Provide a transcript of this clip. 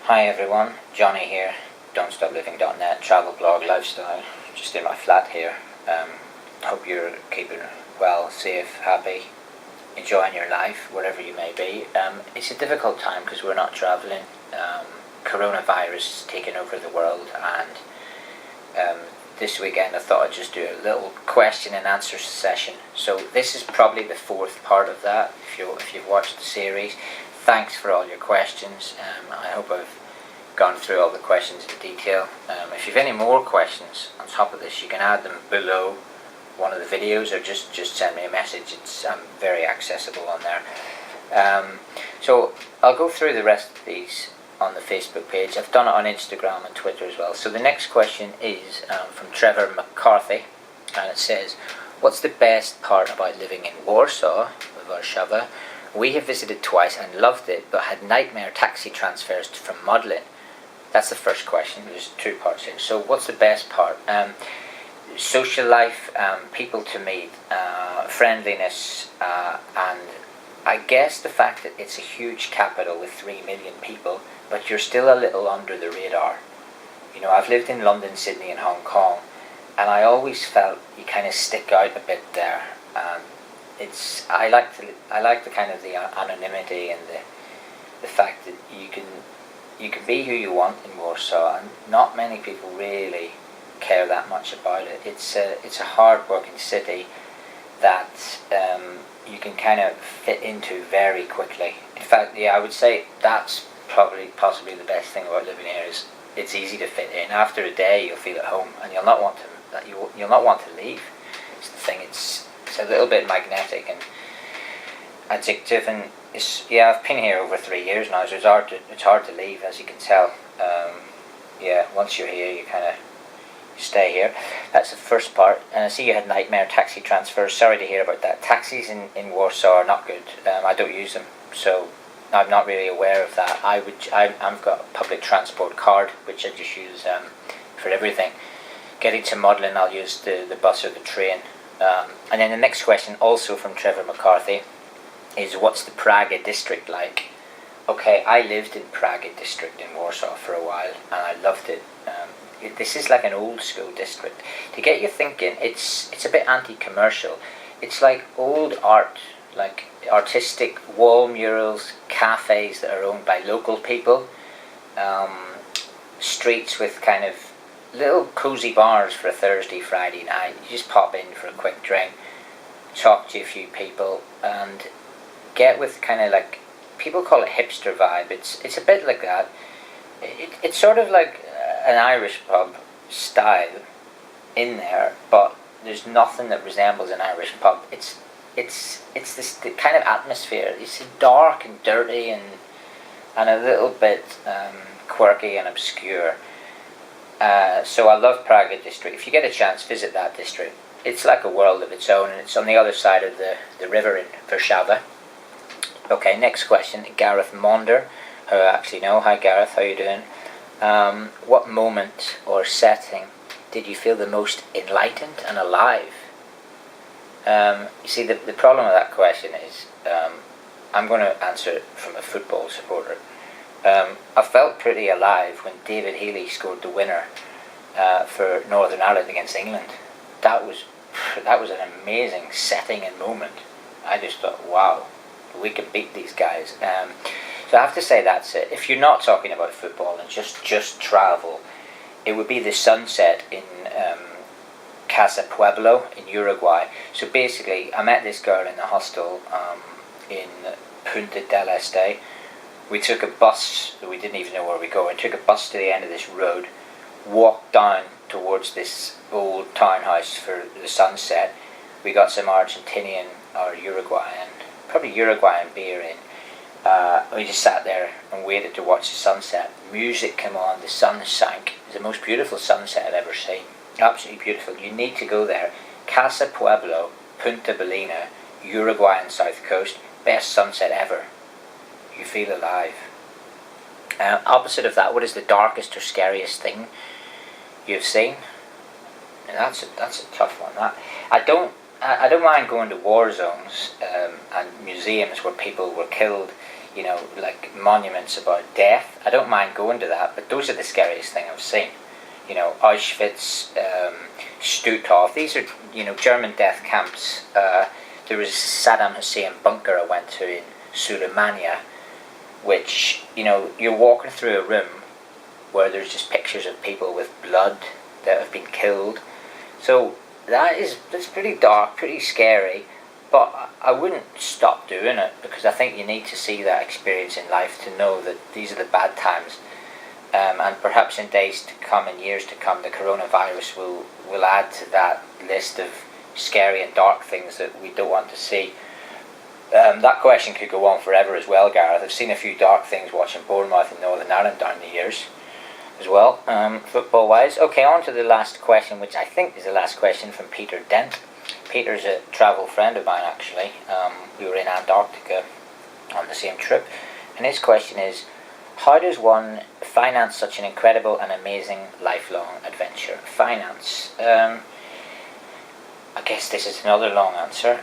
Hi everyone, Johnny here, don'tstopliving.net, travel blog, lifestyle, just in my flat here. Hope you're keeping well, safe, happy, enjoying your life, wherever you may be. It's a difficult time because we're not travelling. Coronavirus is taking over the world, and this weekend I thought I'd just do a little question and answer session. So this is probably the fourth part of that, if you've watched the series. Thanks for all your questions. I hope I've gone through all the questions in detail. If you've any more questions on top of this, you can add them below one of the videos, or just send me a message. It's very accessible on there. So I'll go through the rest of these on the Facebook page. I've done it on Instagram and Twitter as well. So the next question is from Trevor McCarthy, and it says, what's the best part about living in Warsaw, Warszawa? We have visited twice and loved it, but had nightmare taxi transfers from Modlin. That's the first question. There's two parts here. So what's the best part? Social life, people to meet, friendliness, and I guess the fact that it's a huge capital with 3 million people, but you're still a little under the radar. You know, I've lived in London, Sydney and Hong Kong, and I always felt you kind of stick out a bit there. I like the kind of the anonymity and the fact that you can be who you want in Warsaw, and not many people really care that much about it. It's a hard working city that you can kind of fit into very quickly. In fact, yeah, I would say that's possibly the best thing about living here is it's easy to fit in. After a day, you'll feel at home, and you'll not want to leave. It's the thing. It's a little bit magnetic and addictive, and I've been here over 3 years now, so it's hard to leave, as you can tell. Once you're here, you kind of stay here. That's the first part. And I see you had nightmare taxi transfers. Sorry to hear about that. Taxis in Warsaw are not good. I don't use them, so I'm not really aware of that. I've got a public transport card, which I just use for everything. Getting to Modlin, I'll use the bus or the train. And then the next question, also from Trevor McCarthy, is what's the Praga district like? Okay, I lived in Praga district in Warsaw for a while, and I loved it. This is like an old school district. To get you thinking, it's a bit anti-commercial. It's like old art, like artistic wall murals, cafes that are owned by local people, streets with kind of little cozy bars for a Thursday, Friday night. You just pop in for a quick drink, talk to a few people, and get with kind of like, people call it hipster vibe. It's a bit like that. It's sort of like an Irish pub style in there, but there's nothing that resembles an Irish pub. It's this the kind of atmosphere. It's dark and dirty and a little bit quirky and obscure. So I love Praga district. If you get a chance, visit that district. It's like a world of its own, and it's on the other side of the river in Warszawa. Okay, next question, Gareth Monder, who I actually know. Hi Gareth, how you doing? What moment or setting did you feel the most enlightened and alive? You see, the problem with that question is, I'm going to answer it from a football supporter. I felt pretty alive when David Healy scored the winner for Northern Ireland against England. That was an amazing setting and moment. I just thought, wow, we can beat these guys. So I have to say that's it. If you're not talking about football and just travel, it would be the sunset in Casa Pueblo in Uruguay. So basically, I met this girl in the hostel in Punta del Este. We took a bus, we didn't even know where we were going. Took a bus to the end of this road, walked down towards this old townhouse for the sunset. We got some Argentinian or Uruguayan, probably Uruguayan beer in. We just sat there and waited to watch the sunset. Music came on, the sun sank. It was the most beautiful sunset I've ever seen. Absolutely beautiful. You need to go there. Casa Pueblo, Punta Ballena, Uruguayan south coast. Best sunset ever. You feel alive. Opposite of that, what is the darkest or scariest thing you've seen? And that's a tough one. I don't mind going to war zones and museums where people were killed you know, like monuments about death. I don't mind going to that, but those are the scariest thing I've seen. You know, Auschwitz, Stutthof, these are, you know, German death camps. There was Saddam Hussein bunker I went to in Suleimania, which, you know, you're walking through a room where there's just pictures of people with blood that have been killed. So that's pretty dark, pretty scary, but I wouldn't stop doing it, because I think you need to see that experience in life to know that these are the bad times. And perhaps in days to come, in years to come, the coronavirus will add to that list of scary and dark things that we don't want to see. That question could go on forever as well, Gareth. I've seen a few dark things watching Bournemouth and Northern Ireland down the years as well, football wise. Okay, on to the last question, which I think is the last question, from Peter Dent. Peter's a travel friend of mine, actually. We were in Antarctica on the same trip, and his question is, how does one finance such an incredible and amazing lifelong adventure? Finance. I guess this is another long answer.